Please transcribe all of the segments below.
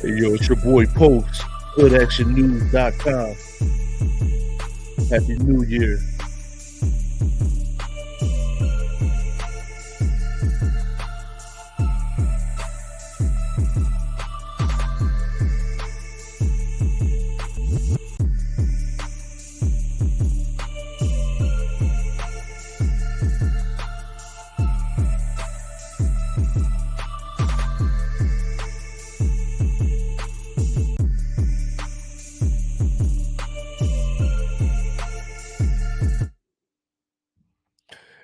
Hey, yo, it's your boy Post, HoodActionNews.com. Happy New Year.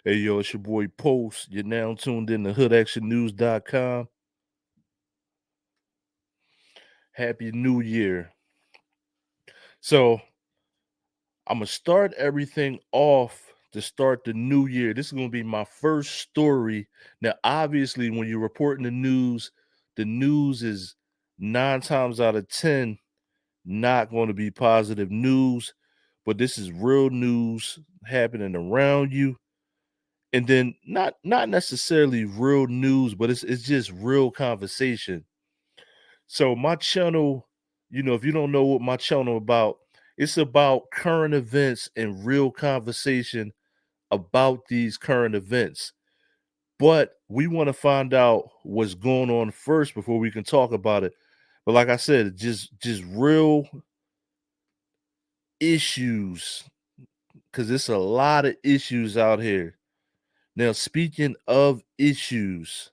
Hey, yo, it's your boy Post. You're now tuned in to HoodActionNews.com. Happy New Year. So, I'm going to start everything off to start the new year. This is going to be my first story. Now, obviously, when you're reporting the news is 9 times out of 10 not going to be positive news, but this is real news happening around you. And then not necessarily real news, but it's just real conversation. So my channel, if you don't know what my channel about, it's about current events and real conversation about these current events. But we want to find out what's going on first before we can talk about it. But like I said, just real issues, because it's a lot of issues out here. Now, speaking of issues,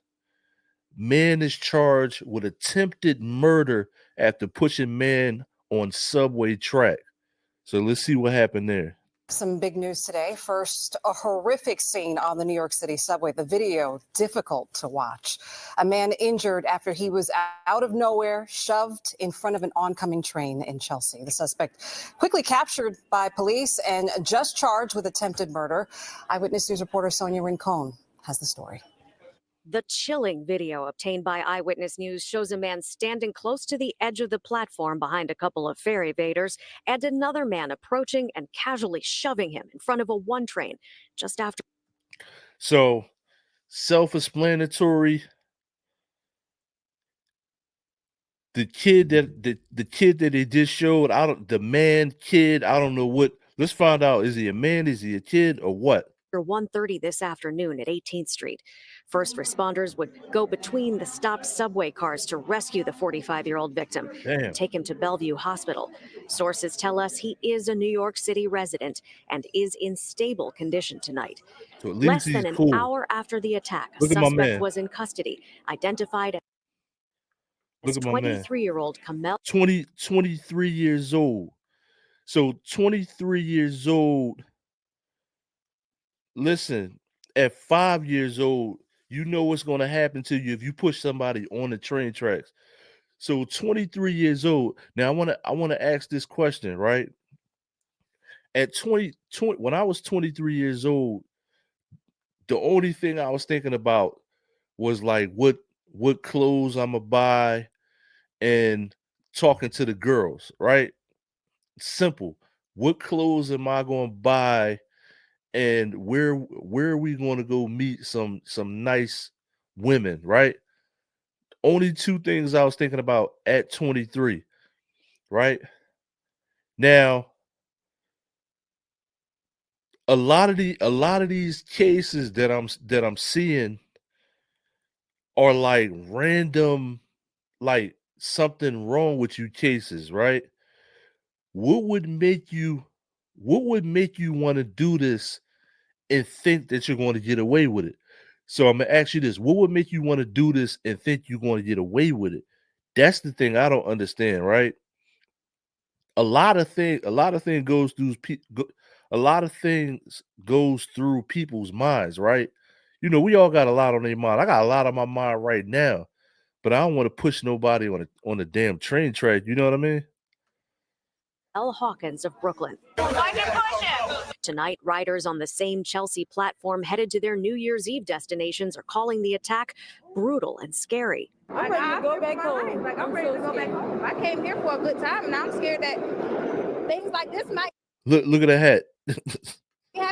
man is charged with attempted murder after pushing man on subway track. So let's see what happened there. Some big news today. First, a horrific scene on the New York City subway. The video difficult to watch. A man injured after he was out of nowhere, shoved in front of an oncoming train in Chelsea. The suspect quickly captured by police and just charged with attempted murder. Eyewitness News reporter Sonia Rincon has the story. The chilling video obtained by Eyewitness News shows a man standing close to the edge of the platform behind a couple of fare evaders and another man approaching and casually shoving him in front of a one train just after. So, self-explanatory. The kid that they just showed, the man kid, I don't know what. Let's find out. Is he a man? Is he a kid or what? 1:30 this afternoon at 18th Street. First responders would go between the stopped subway cars to rescue the 45-year-old victim and take him to Bellevue Hospital. Sources tell us he is a New York City resident and is in stable condition tonight. So less than an hour after the attack, a suspect was in custody, identified as 23-year-old Kamel. 23 years old. So 23 years old. Listen, at 5 years old, you know what's going to happen to you if you push somebody on the train tracks. So 23 years old. Now I want to ask this question, right? At 20, when I was 23 years old, the only thing I was thinking about was like what clothes I'm gonna buy and talking to the girls, right? Simple. What clothes am I going to buy? And where are we going to go meet some nice women, right? Only two things I was thinking about at 23, right? Now, a lot of these cases that I'm seeing are like random, like something wrong with you cases, right? What would make you want to do this and think that you're going to get away with it? So I'm gonna ask you this: what would make you want to do this and think you're going to get away with it? That's the thing I don't understand, right? A lot of things goes through a lot of things goes through people's minds, right? We all got a lot on their mind. I got a lot on my mind right now, but I don't want to push nobody on a damn train track. You know what I mean? L. Hawkins of Brooklyn. Tonight, riders on the same Chelsea platform headed to their New Year's Eve destinations are calling the attack brutal and scary. I'm ready to go back home. I'm ready to go back home. I came here for a good time, and I'm scared that things like this might look at the hat.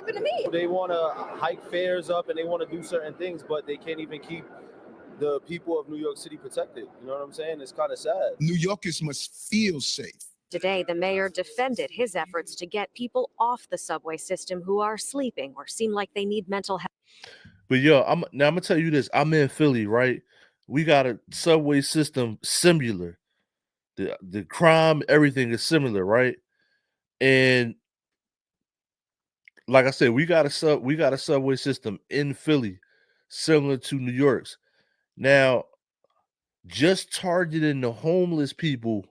happen to me. They want to hike fares up and they want to do certain things, but they can't even keep the people of New York City protected. You know what I'm saying? It's kind of sad. New Yorkers must feel safe. Today, the mayor defended his efforts to get people off the subway system who are sleeping or seem like they need mental health. But yo, I'm gonna tell you this. I'm in Philly, right? We got a subway system similar. The crime, everything is similar, right? And like I said, we got a subway system in Philly similar to New York's. Now, just targeting the homeless people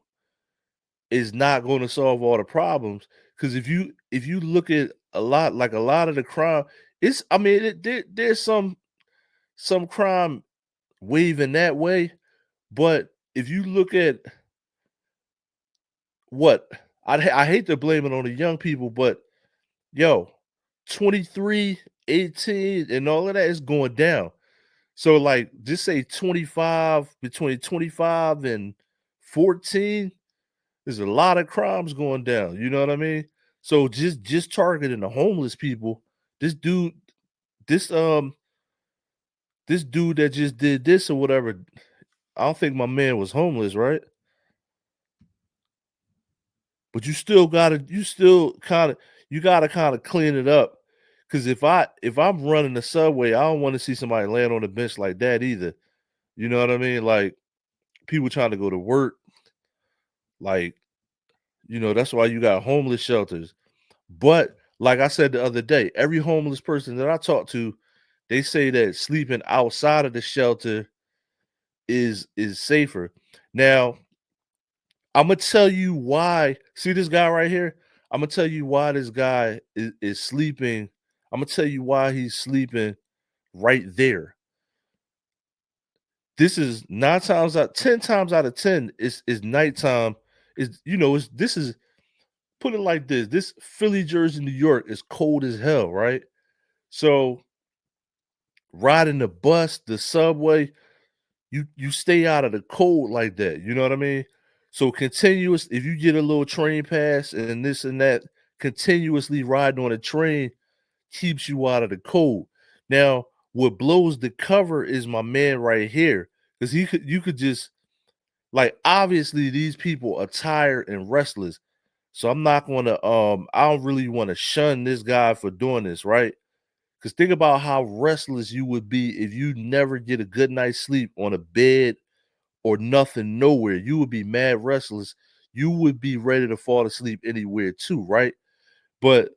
is not going to solve all the problems, because if you look at a lot of the crime, it's there's some crime waving that way, but if you look at what I hate to blame it on the young people, but yo, 23, 18, and all of that is going down. So like just say 25, between 25 and 14, there's a lot of crimes going down. You know what I mean? So just targeting the homeless people, this dude that just did this or whatever, I don't think my man was homeless, right? But you gotta kind of clean it up. Cause if I'm running the subway, I don't want to see somebody land on the bench like that either. You know what I mean? Like people trying to go to work. Like, that's why you got homeless shelters. But like I said the other day, every homeless person that I talk to, they say that sleeping outside of the shelter is safer. Now, I'm gonna tell you why. See this guy right here? I'm gonna tell you why this guy is sleeping. I'm gonna tell you why he's sleeping right there. This is 10 times out of 10 is nighttime. This is, put it like this. This Philly, Jersey, New York is cold as hell, right? So riding the bus, the subway, you stay out of the cold like that. You know what I mean? So continuous, if you get a little train pass and this and that, continuously riding on a train keeps you out of the cold. Now, what blows the cover is my man right here. Because you could just, like, obviously these people are tired and restless. So I'm not gonna I don't really want to shun this guy for doing this, right? Because think about how restless you would be if you never get a good night's sleep on a bed or nothing nowhere. You would be mad restless. You would be ready to fall asleep anywhere too, right? But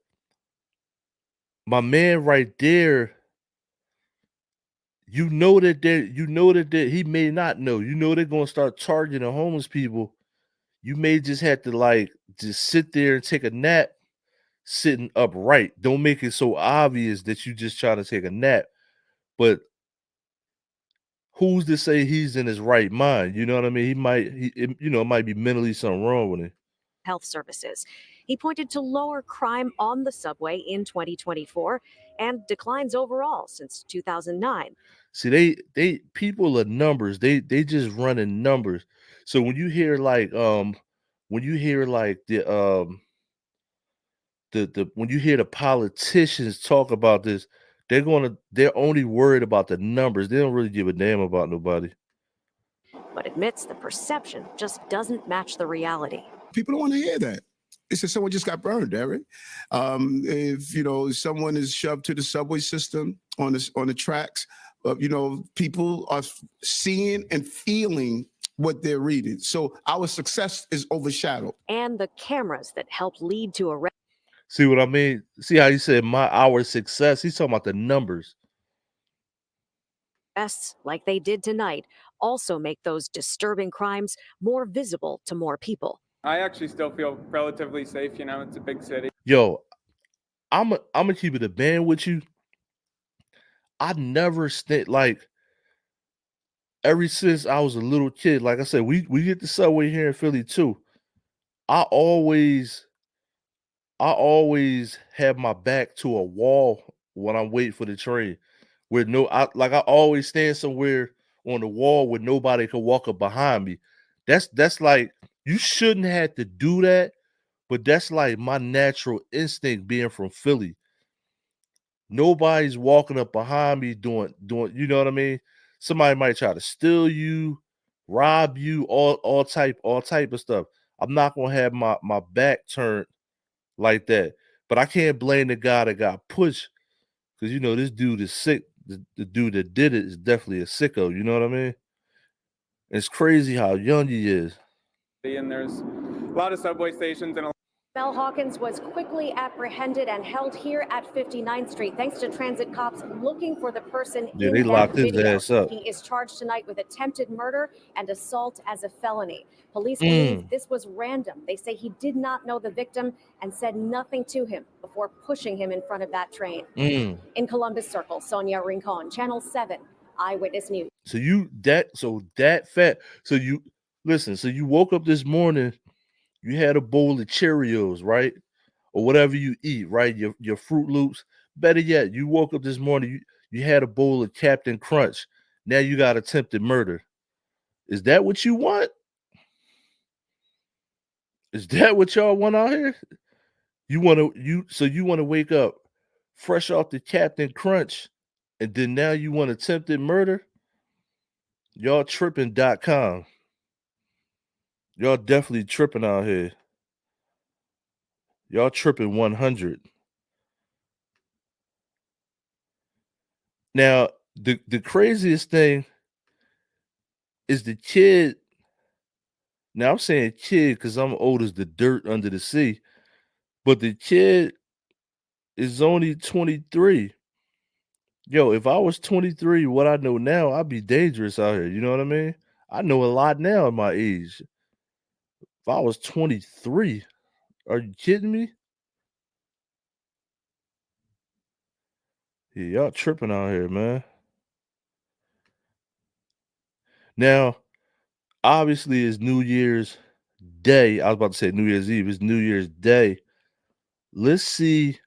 my man right there, you know that he may not know. They're gonna start targeting homeless people. You may just have to just sit there and take a nap sitting upright. Don't make it so obvious that you just trying to take a nap. But who's to say he's in his right mind? You know what I mean? It might be mentally something wrong with him. Health services. He pointed to lower crime on the subway in 2024 and declines overall since 2009. See, they people are numbers. They just running numbers. So when you hear the when you hear the politicians talk about this, they're only worried about the numbers. They don't really give a damn about nobody. But admits the perception just doesn't match the reality. People don't want to hear that. They said someone just got burned, Eric. If someone is shoved to the subway system on the tracks, people are seeing and feeling what they're reading. So our success is overshadowed. And the cameras that help lead to arrest. See what I mean? See how you said our success? He's talking about the numbers. Arrests, like they did tonight, also make those disturbing crimes more visible to more people. I actually still feel relatively safe. It's a big city. Yo, I'm gonna keep it a band with you. I never ever since I was a little kid, like I said, we get the subway here in Philly too. I always have my back to a wall when I'm waiting for the train. I always stand somewhere on the wall where nobody can walk up behind me. That's like, you shouldn't have to do that, but that's like my natural instinct being from Philly. Nobody's walking up behind me doing, you know what I mean? somebody might try to steal you, rob you, all type of stuff. I'm not gonna have my back turned like that. But I can't blame the guy that got pushed because this dude is sick. The dude that did it is definitely a sicko. You know what I mean? It's crazy how young he is. And there's a lot of subway stations and Mel Hawkins was quickly apprehended and held here at 59th Street thanks to transit cops looking for the person Yeah, in they that locked his video. ass up. He is charged tonight with attempted murder and assault as a felony. Police believe this was random. They say he did not know the victim and said nothing to him before pushing him in front of that train. In Columbus Circle, Sonia Rincon, Channel 7, Eyewitness News. So you woke up this morning, you had a bowl of Cheerios, right? Or whatever you eat, right? Your Fruit Loops. Better yet, you woke up this morning, you had a bowl of Captain Crunch. Now you got attempted murder. Is that what you want? Is that what y'all want out here? You want to wake up fresh off the Captain Crunch, and then now you want attempted murder? Y'all tripping.com. Y'all definitely tripping out here. Y'all tripping 100. Now, the craziest thing is the kid. Now I'm saying kid because I'm old as the dirt under the sea, but the kid is only 23. Yo, if I was 23, what I know now, I'd be dangerous out here. You know what I mean? I know a lot now at my age. If I was 23, are you kidding me? Yeah, y'all tripping out here, man. Now, obviously, it's New Year's Day. I was about to say New Year's Eve. It's New Year's Day. Let's see.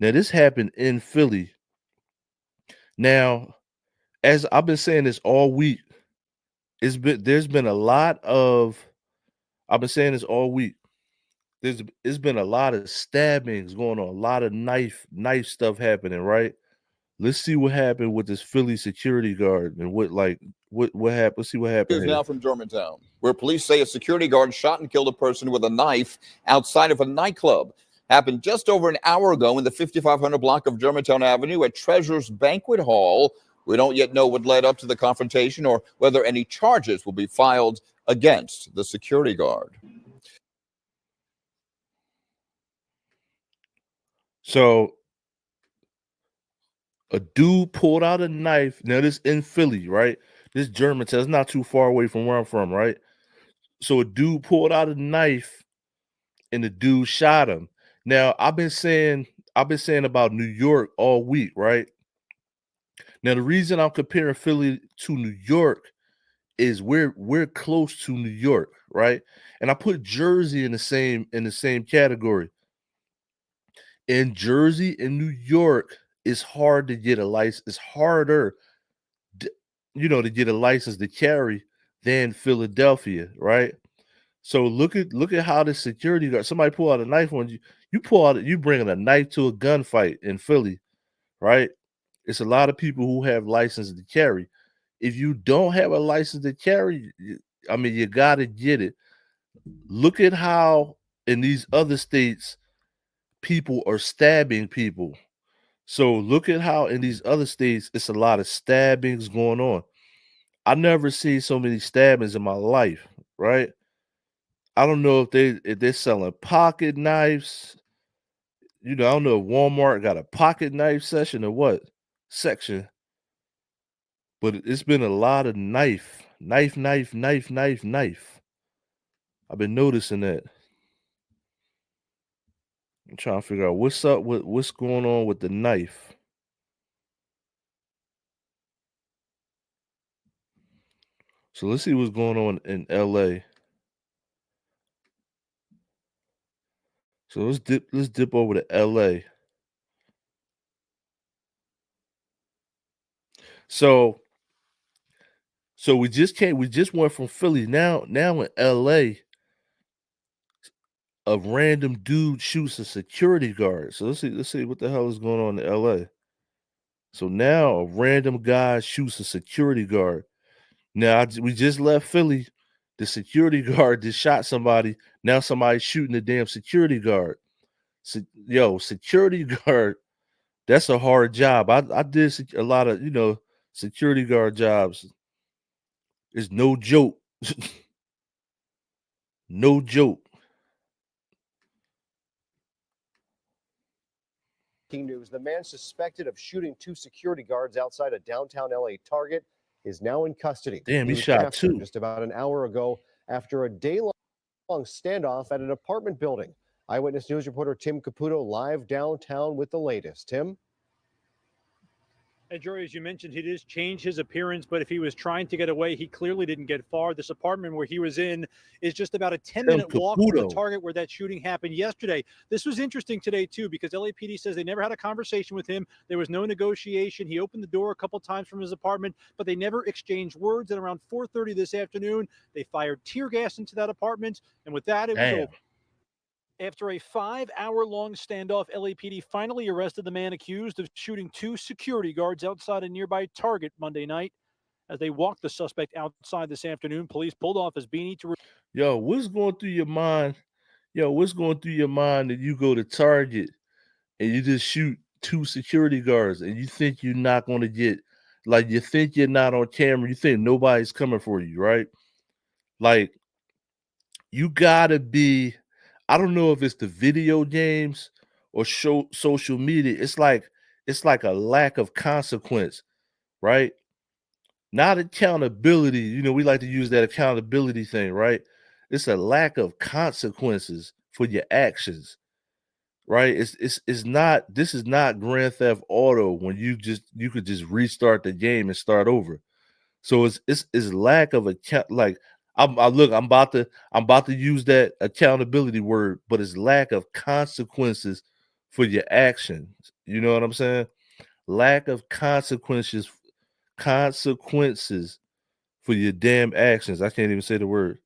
Now, this happened in Philly. Now, as I've been saying this all week, there's been a lot of I've been saying this all week. It's been a lot of stabbings going on, a lot of knife stuff happening, right? Let's see what happened with this Philly security guard and what happened. Let's see what happened Here's now from Germantown, where police say a security guard shot and killed a person with a knife outside of a nightclub. Happened just over an hour ago in the 5500 block of Germantown Avenue at Treasures Banquet Hall. We don't yet know what led up to the confrontation or whether any charges will be filed against the security guard. So a dude pulled out a knife. Now this in Philly, right? This Germantown is not too far away from where I'm from, right? So a dude pulled out a knife and the dude shot him. Now I've been saying about New York all week, right? Now the reason I'm comparing Philly to New York is we're close to New York, right? And I put Jersey in the same category. In Jersey and New York, it's hard to get a license. It's harder, to get a license to carry than Philadelphia, right? So look at how the security guard. Somebody pull out a knife on you. You bringing a knife to a gunfight in Philly, right? It's a lot of people who have licenses to carry. If you don't have a license to carry, you got to get it. Look at how in these other states people are stabbing people. So look at how in these other states it's a lot of stabbings going on. I never seen so many stabbings in my life, right? I don't know if they're selling pocket knives. I don't know if Walmart got a pocket knife section or what section. But it's been a lot of knife. I've been noticing that. I'm trying to figure out what's up with what's going on with the knife. So let's see what's going on in LA. So let's dip over to LA. So we just went from Philly. Now in LA, a random dude shoots a security guard. So let's see what the hell is going on in LA. So now a random guy shoots a security guard. Now we just left Philly. The security guard just shot somebody. Now somebody's shooting the damn security guard. Security guard, that's a hard job. I did a lot of, security guard jobs. It's no joke. No joke. News. The man suspected of shooting 2 security guards outside a downtown LA Target is now in custody. Damn, he shot 2 just about an hour ago after a day-long standoff at an apartment building. Eyewitness News reporter Tim Caputo live downtown with the latest. Tim? And Jory, as you mentioned, he did change his appearance, but if he was trying to get away, he clearly didn't get far. This apartment where he was in is just about a 10-minute walk from the Target where that shooting happened yesterday. This was interesting today, too, because LAPD says they never had a conversation with him. There was no negotiation. He opened the door a couple times from his apartment, but they never exchanged words. And around 4:30 this afternoon, they fired tear gas into that apartment. And with that, it was over. After a 5-hour-long standoff, LAPD finally arrested the man accused of shooting 2 security guards outside a nearby Target Monday night. As they walked the suspect outside this afternoon, police pulled off his beanie to... What's going through your mind? What's going through your mind that you go to Target and you just shoot 2 security guards and you think you're not going to get, like, you think you're not on camera, you think nobody's coming for you, right? Like, you gotta be... I don't know if it's the video games or social media. It's like a lack of consequence, right? Not accountability. We like to use that accountability thing, right? It's a lack of consequences for your actions, right? It's not. This is not Grand Theft Auto when you could just restart the game and start over. So it's lack of account. Like, I'm about to use that accountability word, but it's lack of consequences for your actions. You know what I'm saying? Lack of consequences for your damn actions. I can't even say the word.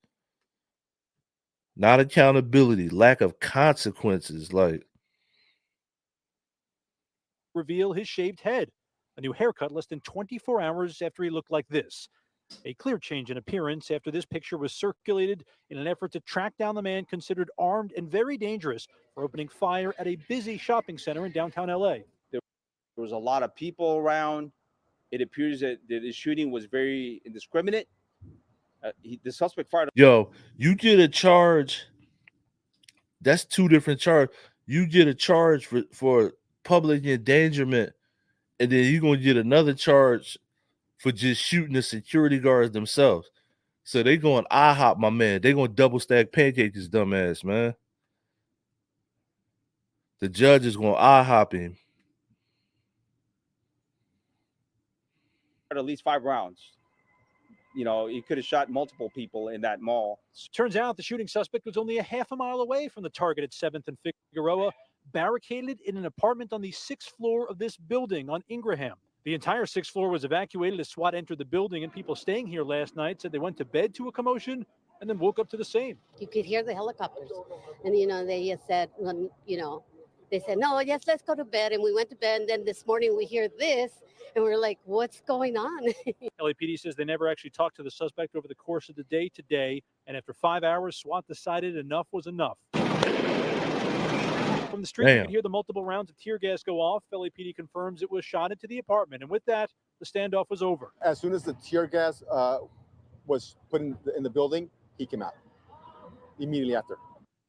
Not accountability, lack of consequences. Like, reveal his shaved head. A new haircut less than 24 hours after he looked like this. A clear change in appearance after this picture was circulated in an effort to track down the man considered armed and very dangerous for opening fire at a busy shopping center in downtown LA. There was a lot of people around. It appears that the shooting was very indiscriminate. The suspect fired. You get a charge. That's 2 different charges. You get a charge for public endangerment, and then you're going to get another charge for just shooting the security guards themselves. So they going IHOP, my man. They going to double stack pancake this dumbass, man. The judge is going IHOP him. At least 5 rounds. He could have shot multiple people in that mall. Turns out the shooting suspect was only a half a mile away from the Target at 7th and Figueroa, barricaded in an apartment on the 6th floor of this building on Ingraham. The entire 6th floor was evacuated as SWAT entered the building, and people staying here last night said they went to bed to a commotion and then woke up to the same. You could hear the helicopters. And, they just said, they said, no, yes, let's go to bed. And we went to bed. And then this morning we hear this and we're like, what's going on? LAPD says they never actually talked to the suspect over the course of the day today. And after 5 hours, SWAT decided enough was enough. From the street, you can hear the multiple rounds of tear gas go off. LAPD confirms it was shot into the apartment. And with that, the standoff was over. As soon as the tear gas was put in the building, he came out immediately after.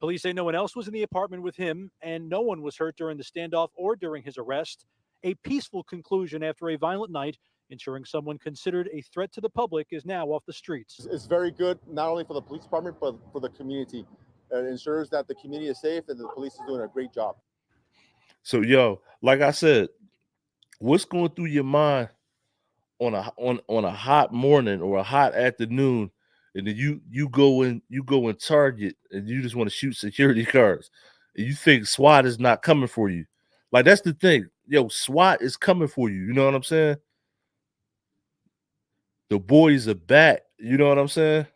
Police say no one else was in the apartment with him, and no one was hurt during the standoff or during his arrest. A peaceful conclusion after a violent night, ensuring someone considered a threat to the public is now off the streets. It's very good, not only for the police department, but for the community. It ensures that the community is safe and the police is doing a great job. So, like I said, what's going through your mind on a hot morning or a hot afternoon, and then you go in Target and you just want to shoot security guards, and you think SWAT is not coming for you? Like, that's the thing. SWAT is coming for you. You know what I'm saying? The boys are back. You know what I'm saying?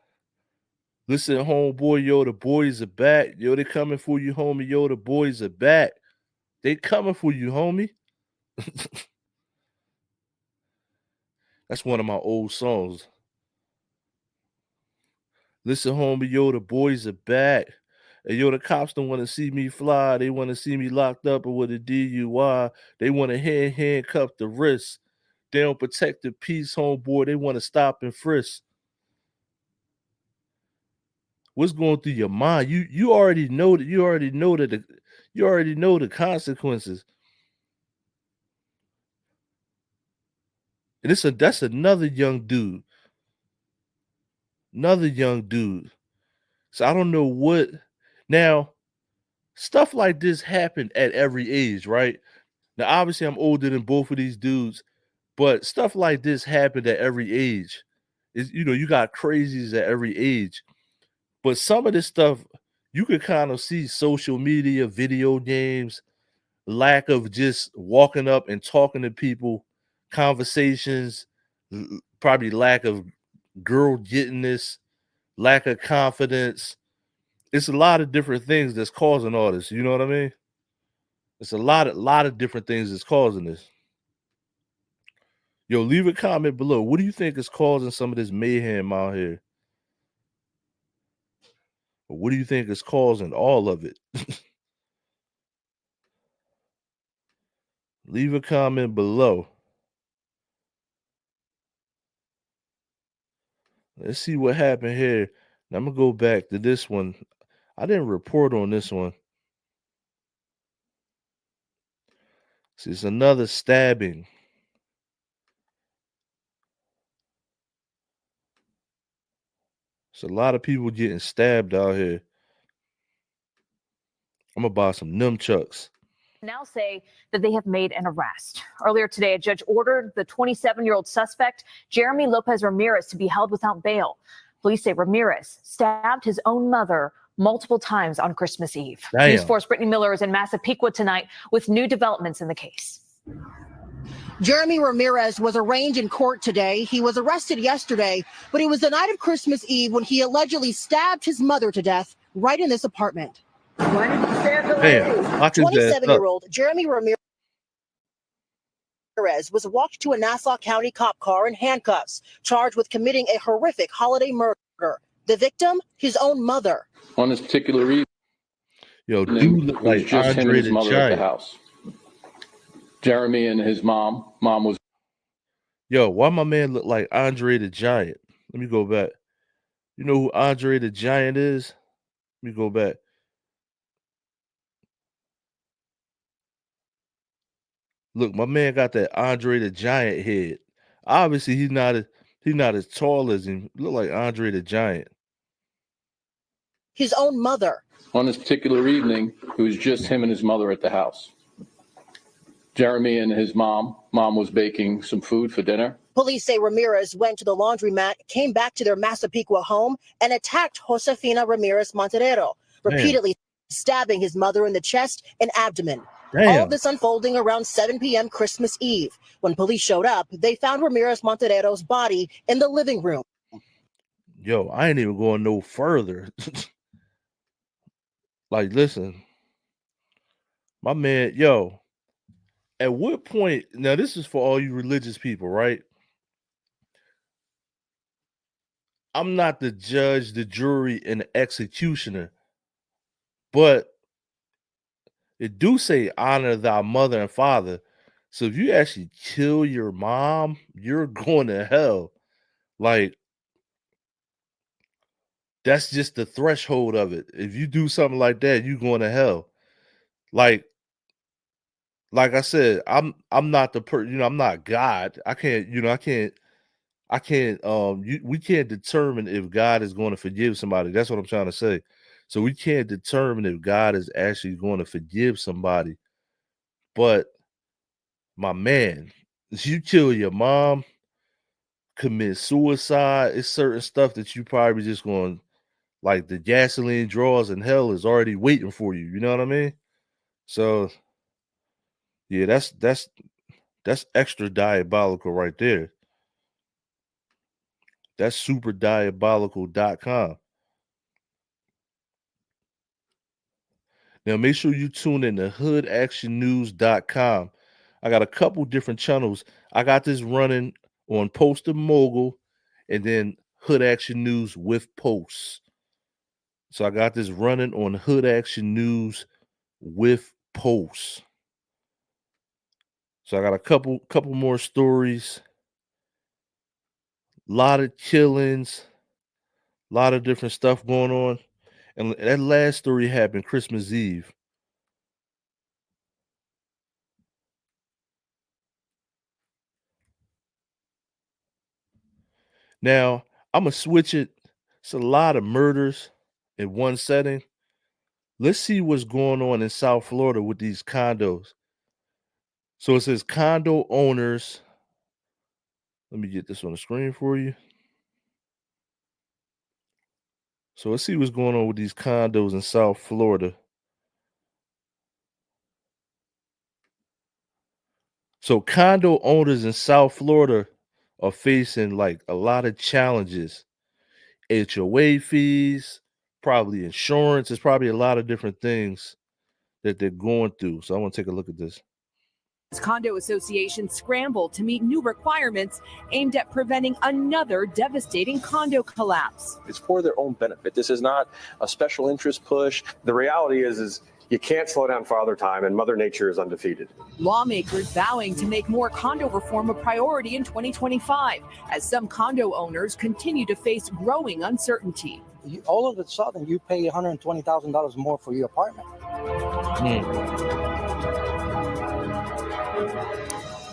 Listen, homeboy, the boys are back. They coming for you, homie. The boys are back. They coming for you, homie. That's one of my old songs. Listen, homie, yo, the boys are back. And yo, the cops don't want to see me fly. They want to see me locked up or with a DUI. They want to handcuff the wrist. They don't protect the peace, homeboy. They want to stop and frisk. What's going through your mind? You already know that you already know the consequences. And that's another young dude. Another young dude. So I don't know what now. Stuff like this happened at every age, right? Now, obviously, I'm older than both of these dudes, but stuff like this happened at every age. You got crazies at every age. But some of this stuff, you could kind of see social media, video games, lack of just walking up and talking to people, conversations, probably lack of girl getting this, lack of confidence. It's a lot of different things that's causing all this. You know what I mean? It's a lot of different things that's causing this. Yo, leave a comment below. What do you think is causing some of this mayhem out here? Or what do you think is causing all of it? Leave a comment below. Let's see what happened here. Now I'm going to go back to this one. I didn't report on this one. See, it's another stabbing. It's a lot of people getting stabbed out here. I'm going to buy some nunchucks. Now say that they have made an arrest. Earlier today, a judge ordered the 27-year-old suspect, Jeremy Lopez Ramirez, to be held without bail. Police say Ramirez stabbed his own mother multiple times on Christmas Eve. Damn. News 4's Brittany Miller is in Massapequa tonight with new developments in the case. Jeremy Ramirez was arraigned in court today. He was arrested yesterday, but it was the night of Christmas Eve when he allegedly stabbed his mother to death right in this apartment. Why did he stab the lady? 27-year-old Jeremy Ramirez was walked to a Nassau County cop car in handcuffs, charged with committing a horrific holiday murder. The victim, his own mother. On this particular evening, yo, dude look like just him and Andre his the mother at the Giant. house. Jeremy and his mom was. Yo, why my man look like Andre the Giant? Let me go back. You know who Andre the Giant is? Let me go back. Look, my man got that Andre the Giant head. Obviously, he's not as tall as him. Look like Andre the Giant. His own mother. On this particular evening, it was just him and his mother at the house. Jeremy and his mom was baking some food for dinner. Police say Ramirez went to the laundromat, came back to their Massapequa home, and attacked Josefina Ramirez Monterrero, repeatedly stabbing his mother in the chest and abdomen. All of this unfolding around 7 p.m. Christmas Eve. When police showed up, they found Ramirez Monterero's body in the living room. Yo, I ain't even going no further. Like, listen, my man, yo, at what point, now this is for all you religious people, right? I'm not the judge, the jury, and the executioner, but it do say honor thy mother and father. So if you actually kill your mom, you're going to hell. Like, that's just the threshold of it. If you do something like that, you're going to hell. Like I said, I'm not the I'm not God. I can't, we can't determine if God is going to forgive somebody. That's what I'm trying to say. So we can't determine if God is actually going to forgive somebody. But my man, if you kill your mom, commit suicide, it's certain stuff that you probably just going, like the gasoline draws in hell is already waiting for you. You know what I mean? So yeah, that's extra diabolical right there. That's superdiabolical.com. Now make sure you tune in to hoodactionnews.com. I got a couple different channels. I got this running on Poster Mogul, and then Hood Action News with posts. So I got this running on Hood Action News with posts. So I got a couple more stories. A lot of killings, a lot of different stuff going on. And that last story happened Christmas Eve. Now, I'm going to switch it. It's a lot of murders in one setting. Let's see what's going on in South Florida with these condos. So it says condo owners. Let me get this on the screen for you. So let's see what's going on with these condos in South Florida. So condo owners in South Florida are facing like a lot of challenges. HOA fees, probably insurance. There's probably a lot of different things that they're going through. So I want to take a look at this. Condo associations scramble to meet new requirements aimed at preventing another devastating condo collapse. It's for their own benefit. This is not a special interest push. The reality is you can't slow down Father Time, and Mother Nature is undefeated. Lawmakers vowing to make more condo reform a priority in 2025 as some condo owners continue to face growing uncertainty. All of a sudden, you pay $120,000 more for your apartment.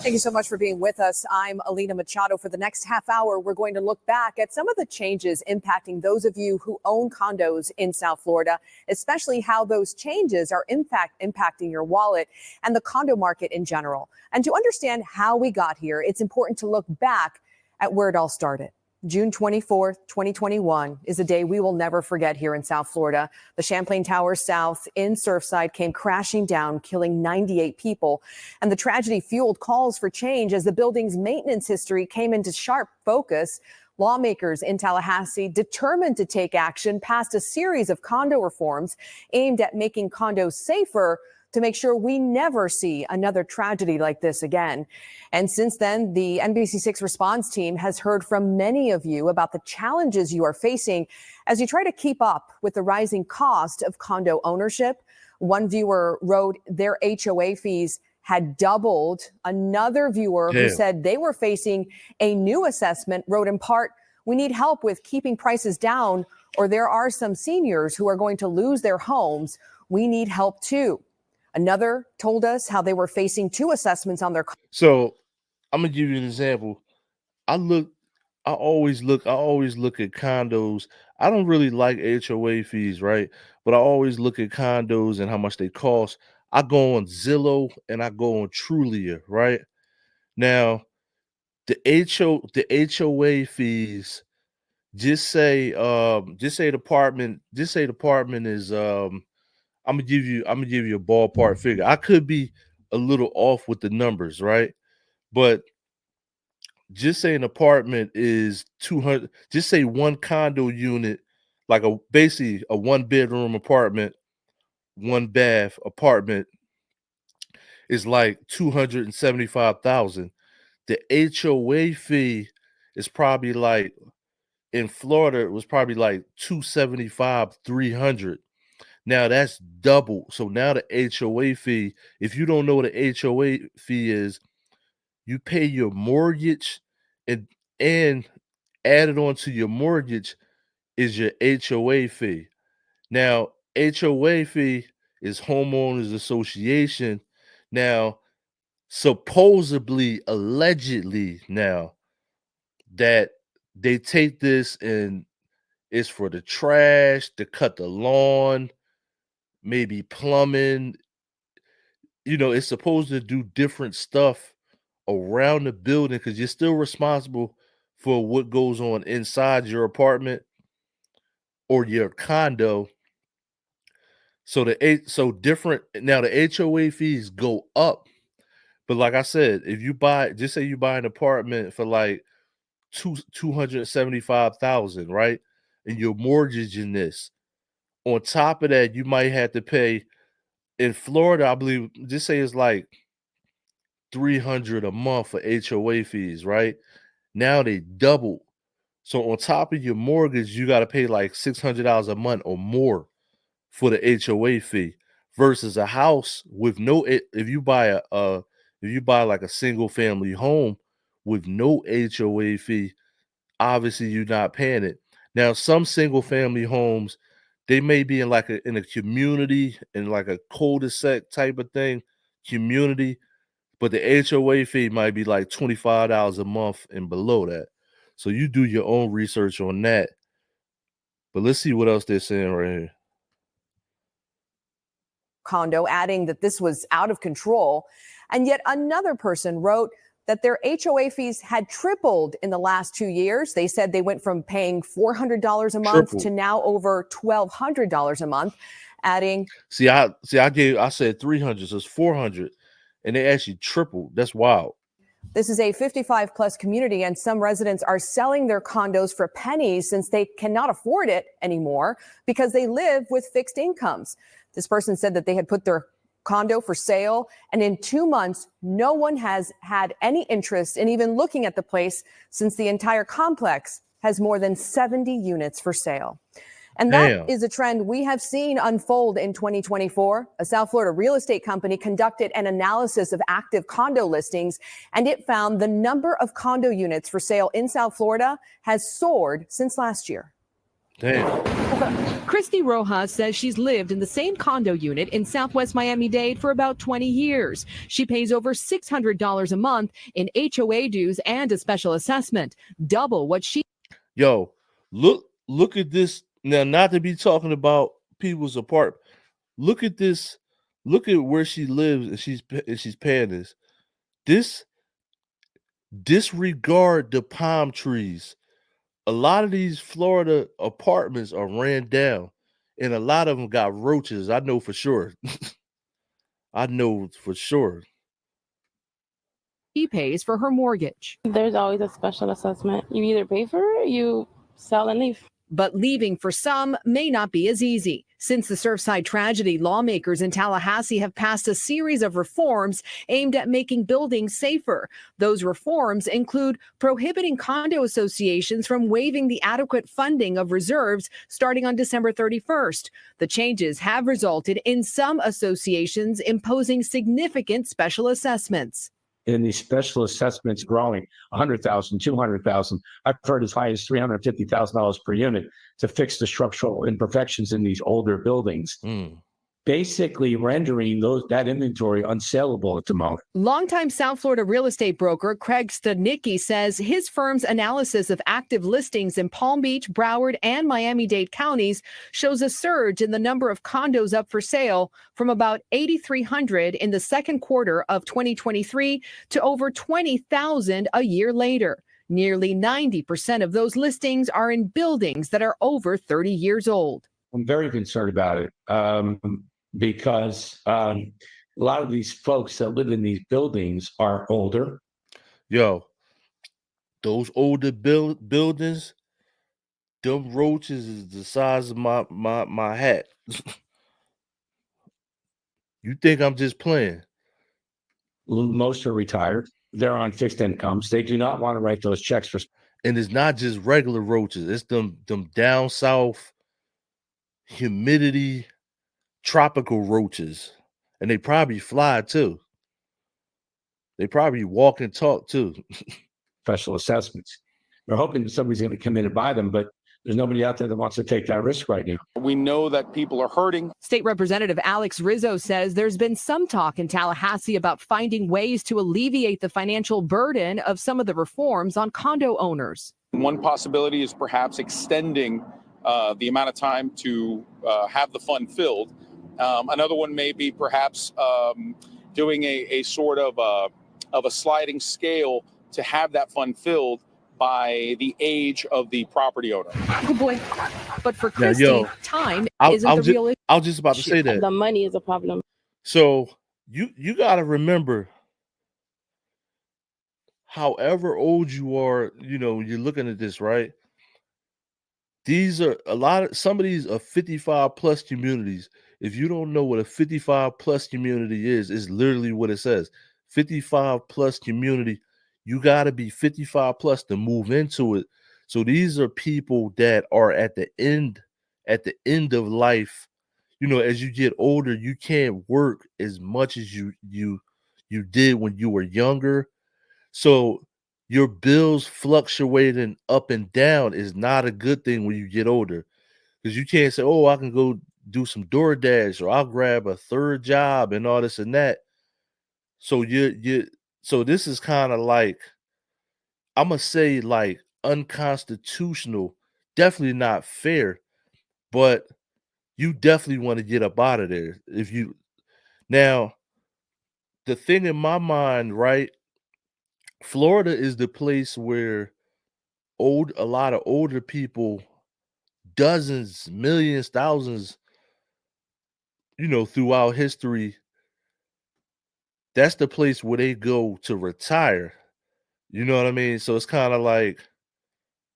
Thank you so much for being with us. I'm Alina Machado. For the next half hour, we're going to look back at some of the changes impacting those of you who own condos in South Florida, especially how those changes are impacting your wallet and the condo market in general. And to understand how we got here, it's important to look back at where it all started. June 24th, 2021 is a day we will never forget here in South Florida. The Champlain Towers South in Surfside came crashing down, killing 98 people. And the tragedy fueled calls for change as the building's maintenance history came into sharp focus. Lawmakers in Tallahassee, determined to take action, passed a series of condo reforms aimed at making condos safer to make sure we never see another tragedy like this again. And since then, the NBC6 response team has heard from many of you about the challenges you are facing as you try to keep up with the rising cost of condo ownership. One viewer wrote their HOA fees had doubled. Another viewer who said they were facing a new assessment wrote in part, "We need help with keeping prices down, or there are some seniors who are going to lose their homes. We need help too." Another told us how they were facing two assessments on their. So I'm gonna give you an example. I always look at condos. I don't really like HOA fees, right? But I always look at condos and how much they cost. I go on Zillow and I go on Trulia, right? Now, the HOA fees, just say the apartment is I'm gonna give you a ballpark figure. I could be a little off with the numbers, right? But just say an apartment is 200. Just say one condo unit, like basically a 1-bedroom apartment, 1-bath apartment, is like 275,000. The HOA fee is probably like in Florida. It was probably like 275, 300. Now that's double. So now the HOA fee, if you don't know what the HOA fee is, you pay your mortgage and added on to your mortgage is your HOA fee. Now, HOA fee is homeowners association. Now, supposedly, allegedly now that they take this and it's for the trash, to cut the lawn, maybe plumbing, it's supposed to do different stuff around the building because you're still responsible for what goes on inside your apartment or your condo. So different now, the HOA fees go up. But like I said, if you just say you buy an apartment for like 275,000, right? And you're mortgaging this. On top of that, you might have to pay in Florida, I believe, just say it's like $300 a month for HOA fees, right? Now they doubled. So on top of your mortgage, you got to pay like $600 a month or more for the HOA fee versus a house with no. If you buy like a single family home with no HOA fee, obviously you're not paying it. Now, some single family homes, they may be in like in a community, in like a cul-de-sac type of thing, community, but the HOA fee might be like $25 a month and below that. So you do your own research on that. But let's see what else they're saying right here. Condo, adding that this was out of control. And yet another person wrote that their HOA fees had tripled in the last 2 years. They said they went from paying $400 a month to now over $1,200 a month, adding. I said 300, so it's 400, and they actually tripled. That's wild. This is a 55-plus community, and some residents are selling their condos for pennies since they cannot afford it anymore because they live with fixed incomes. This person said that they had put their condo for sale, and in 2 months, no one has had any interest in even looking at the place since the entire complex has more than 70 units for sale. And that is a trend we have seen unfold in 2024. A South Florida real estate company conducted an analysis of active condo listings, and it found the number of condo units for sale in South Florida has soared since last year. Damn. Christy Rojas says she's lived in the same condo unit in Southwest Miami-Dade for about 20 years. She pays over $600 a month in HOA dues and a special assessment, double what she. Yo, look at this. Now, not to be talking about people's apartment. Look at this. Look at where she lives and she's paying this. Disregard the palm trees. A lot of these Florida apartments are ran down, and a lot of them got roaches. I know for sure. I know for sure. He pays for her mortgage. There's always a special assessment. You either pay for it, you sell and leave. But leaving for some may not be as easy. Since the Surfside tragedy, lawmakers in Tallahassee have passed a series of reforms aimed at making buildings safer. Those reforms include prohibiting condo associations from waiving the adequate funding of reserves starting on December 31st. The changes have resulted in some associations imposing significant special assessments. In these special assessments growing $100,000, $200,000. I've heard as high as $350,000 per unit to fix the structural imperfections in these older buildings. Basically rendering that inventory unsaleable at the moment. Longtime South Florida real estate broker Craig Studnicki says his firm's analysis of active listings in Palm Beach, Broward, and Miami-Dade counties shows a surge in the number of condos up for sale from about 8,300 in the second quarter of 2023 to over 20,000 a year later. Nearly 90% of those listings are in buildings that are over 30 years old. I'm very concerned about it. Because a lot of these folks that live in these buildings are older. Yo, those older buildings, them roaches is the size of my hat. You think I'm just playing? Most are retired. They're on fixed incomes. They do not want to write those checks for. And it's not just regular roaches. It's them down south, humidity, tropical roaches, and they probably fly too. They probably walk and talk too. Special assessments. We're hoping that somebody's going to come in and buy them, but there's nobody out there that wants to take that risk right now. We know that people are hurting. State Representative Alex Rizzo says there's been some talk in Tallahassee about finding ways to alleviate the financial burden of some of the reforms on condo owners. One possibility is perhaps extending the amount of time to have the fund filled. Another one may be perhaps doing a sort of a sliding scale to have that fund filled by the age of the property owner. Good boy. But for Christy, time isn't the real issue. I was just about to say that. The money is a problem. So you got to remember, however old you are, you're looking at this, right? These are some of these are 55 plus communities. If you don't know what a 55 plus community is, it's literally what it says. 55 plus community. you got to be 55 plus to move into it. So these are people that are at the end of life. You know, as you get older, you can't work as much as you did when you were younger. So your bills fluctuating up and down is not a good thing when you get older, because you can't say, oh, I can go do some DoorDash, or I'll grab a third job and all this and that. So so this is kind of like, I'm gonna say, like, unconstitutional, definitely not fair, but you definitely want to get up out of there. Now, the thing in my mind, right? Florida is the place where a lot of older people, dozens, millions, thousands, throughout history, that's the place where they go to retire. You know what I mean? So it's kind of like,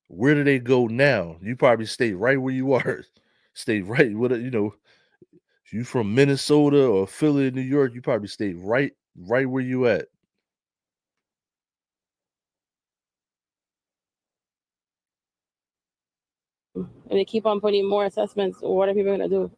where do they go now? You probably stay right where you are. Stay right with it, if you from Minnesota or Philly, New York, you probably stay right where you at. If they keep on putting more assessments, what are people going to do?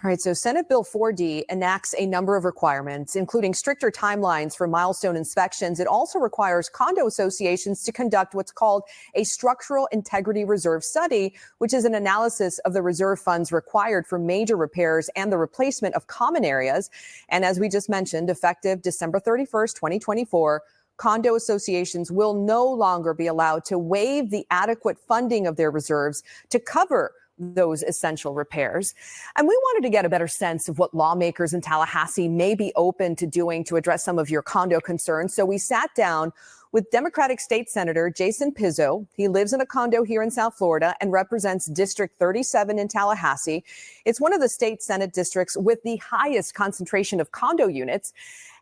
All right, so Senate Bill 4D enacts a number of requirements, including stricter timelines for milestone inspections. It also requires condo associations to conduct what's called a structural integrity reserve study, which is an analysis of the reserve funds required for major repairs and the replacement of common areas. And as we just mentioned, effective December 31st, 2024, condo associations will no longer be allowed to waive the adequate funding of their reserves to cover those essential repairs. And we wanted to get a better sense of what lawmakers in Tallahassee may be open to doing to address some of your condo concerns. So we sat down with Democratic State Senator Jason Pizzo. He lives in a condo here in South Florida and represents District 37 in Tallahassee. It's one of the state Senate districts with the highest concentration of condo units.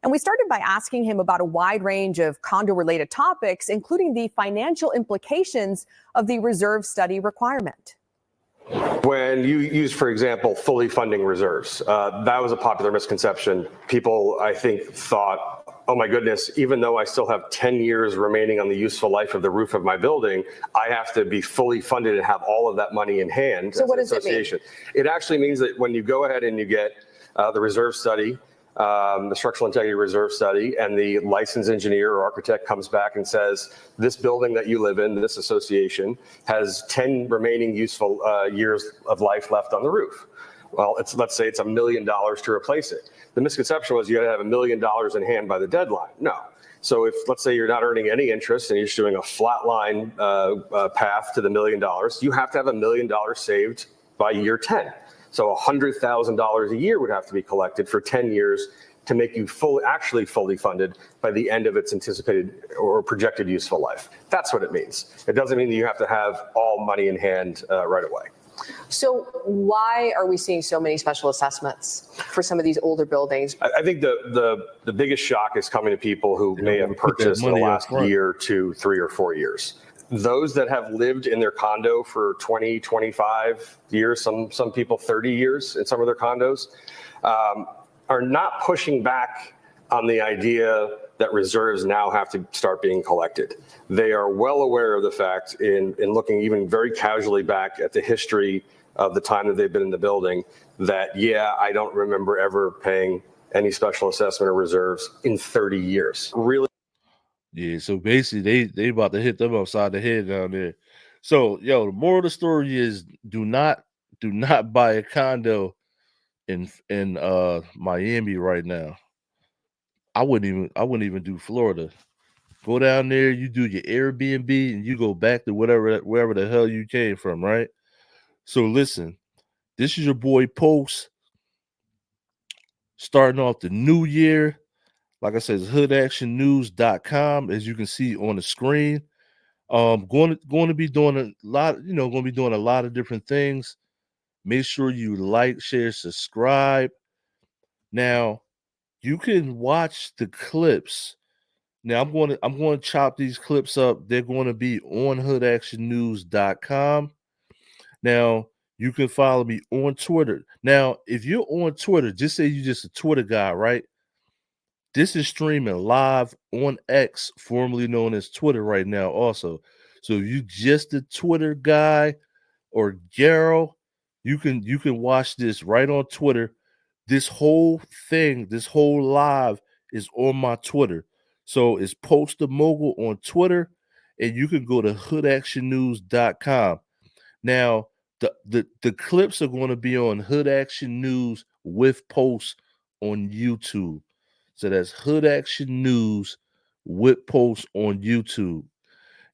And we started by asking him about a wide range of condo-related topics, including the financial implications of the reserve study requirement. When you use, for example, fully funding reserves, that was a popular misconception. People, I think, thought, oh my goodness, even though I still have 10 years remaining on the useful life of the roof of my building, I have to be fully funded and have all of that money in hand. So what does it mean? It actually means that when you go ahead and you get the reserve study, the structural integrity reserve study, and the licensed engineer or architect comes back and says, this building that you live in, this association, has 10 remaining useful years of life left on the roof. Well, let's say it's $1 million to replace it. The misconception was you had to have $1 million in hand by the deadline. No. So if, let's say, you're not earning any interest and you're just doing a flat line path to the $1 million, you have to have $1 million saved by year 10. So $100,000 a year would have to be collected for 10 years to make you actually fully funded by the end of its anticipated or projected useful life. That's what it means. It doesn't mean that you have to have all money in hand right away. So why are we seeing so many special assessments for some of these older buildings? I think the biggest shock is coming to people who may have purchased in the last year, 2, 3, or 4 years. Those that have lived in their condo for 20, 25 years, some people 30 years in some of their condos, are not pushing back on the idea that reserves now have to start being collected. They are well aware of the fact, in looking even very casually back at the history of the time that they've been in the building, that, yeah, I don't remember ever paying any special assessment or reserves in 30 years. Really? Yeah, so basically they about to hit them upside the head down there. So, the moral of the story is, do not buy a condo in Miami right now. I wouldn't even do Florida. Go down there, you do your Airbnb, and you go back to wherever the hell you came from, right? So listen, this is your boy Post, starting off the new year. Like I said, it's hoodactionnews.com, as you can see on the screen. Going to be doing a lot, going to be doing a lot of different things. Make sure you like, share, subscribe. Now, you can watch the clips. Now, I'm going to chop these clips up. They're going to be on hoodactionnews.com. Now, you can follow me on Twitter. Now, if you're on Twitter, just say you're just a Twitter guy, right? This is streaming live on X, formerly known as Twitter right now also. So if you just a Twitter guy or Gerald, you can watch this right on Twitter. This whole thing, this whole live is on my Twitter. So it's Post the Mogul on Twitter, and you can go to hoodactionnews.com. Now, the clips are going to be on Hood Action News with posts on YouTube. So that's Hood Action News with posts on YouTube.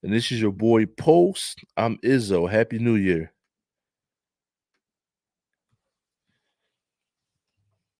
And this is your boy Post. I'm Izzo. Happy New Year.